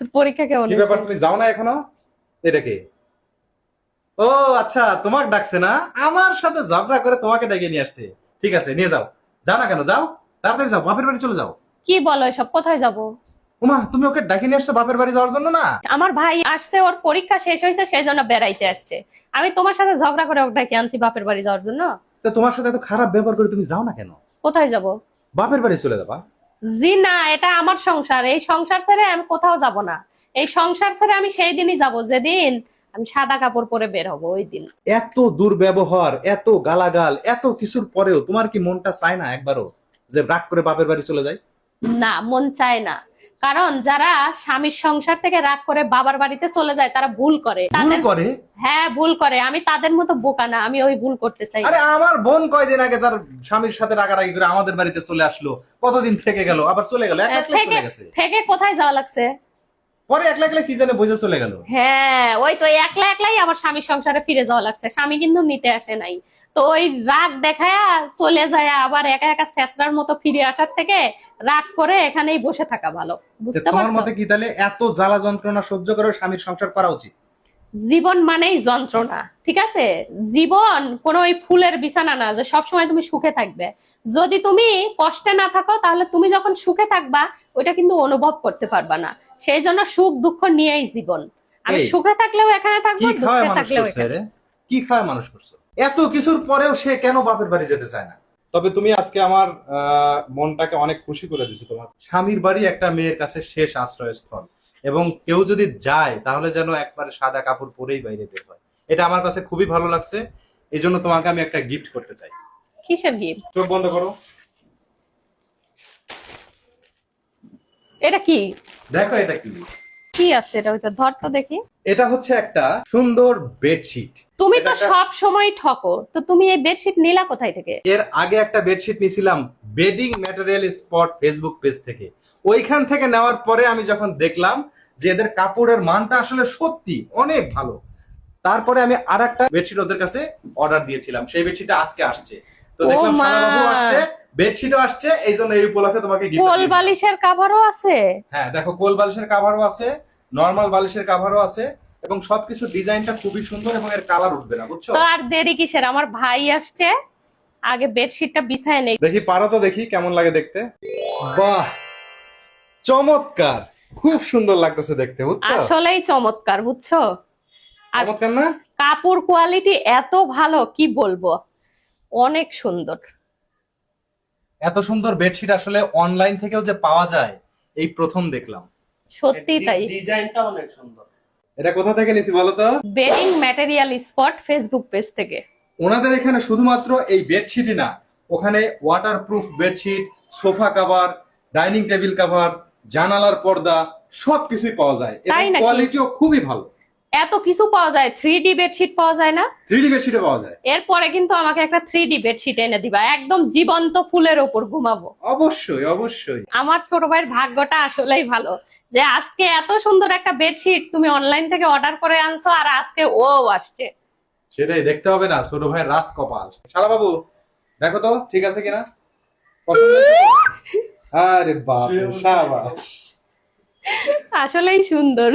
তো পরীক্ষা কেমন কি ব্যাপার, তুমি যাও না এখনো? এটা কি? ও আচ্ছা, তোমাকে ডাকছে না, আমার সাথে ঝগড়া করে তোমাকে ডেকে নিয়ে আসছে। ঠিক আছে, নিয়ে যাও। যাও না কেন, যাও, তাড়াতাড়ি যাও, বাপের বাড়ি চলে যাও। কি বলো এসব? কোথায় যাব? উমা, তুমি ওকে ডাকে নিয়ে আসছো বাপের বাড়ি যাওয়ার জন্য না? আমার ভাই আসছে, ওর পরীক্ষা শেষ হয়েছে, সেই জন্য বেড়াইতে আসছে। আমি তোমার সাথে ঝগড়া করে ওকে ডেকে আনছি বাপের বাড়ি যাওয়ার জন্য। তো তোমার সাথে এত খারাপ ব্যবহার করে তুমি যাও না কেন? কোথায় যাব? বাপের বাড়ি চলে যাবা। জি না, এটা আমার সংসার। এই সংসার ছেড়ে আমি কোথাও যাব না। এই সংসার ছেড়ে আমি সেই দিনই যাব যেদিন আমি সাদা কাপড় পরে বের হবো, ওই দিন। এত দুর্ব্যবহার, এত গালাগাল, এত কিছুর পরেও তোমার কি মনটা চায় না একবারও যে রাগ করে বাপের বাড়ি চলে যায়? না, মন চায় না। কারণ যারা স্বামীর সংসার থেকে রাগ করে বাবার বাড়িতে চলে যায় তারা ভুল করে। ভুল করে? হ্যাঁ, ভুল করে। আমি তাদের মতো বোকা না, আমি ওই ভুল করতে চাই না। আরে আমার বোন কয়দিন আগে তার স্বামীর সাথে রাগারাগি করে আমাদের বাড়িতে চলে আসলো, কতদিন থেকে গেল, আবার চলে গেল, একলা একলা চলে গেছে। থেকে কোথায় যাওয়া লাগছে? পরে একলা একলা কি জানে বুঝে চলে গেল। হ্যাঁ, ওই তো একলা একলাই আবার স্বামীর সংসারে ফিরে যাওয়া লাগছে। স্বামী কিন্তু নিতে আসে নাই। তো ওই রাগ দেখায়া চলে যায়, আবার একা একা ছেঁচড়ার মতো ফিরে আসার থেকে রাগ করে এখানেই বসে থাকা ভালো। বুঝতে তোমার পারছো? মতে কি তাহলে এত জ্বালা যন্ত্রণা সহ্য করে স্বামীর সংসার করা উচিত? জীবন মানেই যন্ত্রণা, ঠিক আছে? জীবন কোনো ওই ফুলের বিছানা না যে সবসময় তুমি সুখে থাকবে। যদি তুমি কষ্টে না থাকো তাহলে তুমি যখন সুখে থাকবা ওইটা কিন্তু অনুভব করতে পারবা না। সেই জন্য সুখ দুঃখ নিয়েই জীবন। আমি এই, সুখে থাকলেও এখানে থাকবো, কি খাওয়ায় দুঃখে মানুষ থাকলেও করছে এখানে। রে? কি খাওয়ায় মানুষ করছো? এত কিছুর পরেও সে কেন বাপের বাড়ি যেতে চায় না? তবে তুমি আজকে আমার মনটাকে অনেক খুশি করে দিছো। তোমার স্বামীর বাড়ি একটা মেয়ের কাছে শেষ আশ্রয়স্থল, এবং কেউ যদি যায় তাহলে যেন একবারে সাদা কাপড় পরেই বাইরে বের হয়। এটা আমার কাছে খুবই ভালো লাগছে। এই জন্য তোমাকে আমি একটা গিফট করতে চাই। কিসের গিফট? চোখ বন্ধ করো। এটা কি? দেখো এটা কি। কি আছে এটা? ওইটা ধর তো দেখি। এটা হচ্ছে একটা সুন্দর বেডশিট। তুমি তো এটা একটা- সব সময় ঠকো, তো তুমি এই বেডশিট নিলা কোথায় থেকে? এর আগে একটা বেডশিট নিয়েছিলাম bedding material spot Facebook page থেকে। ওইখান থেকে নেওয়ার পরে আমি যখন দেখলাম যে এদের কাপড়ের মানটা আসলে সত্যি অনেক ভালো, তারপরে আমি আর একটা বেডশিট ওদের কাছে অর্ডার দিয়েছিলাম। সেই বেডশিটটা আজকে আসছে। তো ও দেখলাম মা! সানাবাবু আসছে, বেডশিটও আসছে, এই জন্য এই উপলক্ষে তোমাকে গিফট কোল দিলাম। বালিশের কাভারও আছে? হ্যাঁ দেখো, কোল বালিশের কাভারও আছে, নরমাল বালিশের কাভারও আছে, এবং সবকিছু ডিজাইনটা খুবই সুন্দর, এবং এর কালার উঠবে না, বুঝছো? তো আর দেরি কিসের? আমার ভাই আসছে, আগে বেডশিটটা বিছায় নেই। দেখি, পারো তো, দেখি কেমন লাগে দেখতে। বাহ, চমৎকার, খুব সুন্দর লাগতেছে দেখতে, বুঝছো? আসলেই চমৎকার, বুঝছো? আর চমৎকার না? কাপড় কোয়ালিটি এত ভালো, কি বলবো, অনেক সুন্দর। এত সুন্দর বেডশিট আসলে অনলাইন থেকেও যে পাওয়া যায় এই প্রথম দেখলাম। সত্যি তাই। ডিজাইনটা অনেক সুন্দর। এটা কোথা থেকে নিছি বলো তো? Bedding material spot Facebook page থেকে। ওনাদের এখানে শুধুমাত্র এই বেডশিটই না, ওখানে waterproof bedsheet, sofa cover, dining table cover, জানালার পর্দা সবকিছুই পাওয়া যায়, এবং তাই নাকি? কোয়ালিটিও খুবই ভালো। এত কিছু পাওয়া যায়? 3D বেডশিট পাওয়া যায় না? 3D বেডশিটও পাওয়া যায়। এরপরে কিন্তু আমাকে একটা 3D বেডশিট এনে দিবা, একদম জীবন্ত ফুলের ওপর ঘুমাবো। অবশ্যই অবশ্যই। আমার ছোট ভাইয়ের ভাগ্যটা আসলেই ভালো যে আজকে এত সুন্দর একটা বেডশিট তুমি অনলাইন থেকে অর্ডার করে আনছো, আর আজকে ও আসছে। সেটাই দেখতে হবে না, ছোট ভাই রাজ কপাল। শালা বাবু, দেখো তো ঠিক আছে কিনা, পছন্দ হয়েছে তো? আরে বাপ রে, শাবাশ। আসলেই সুন্দর।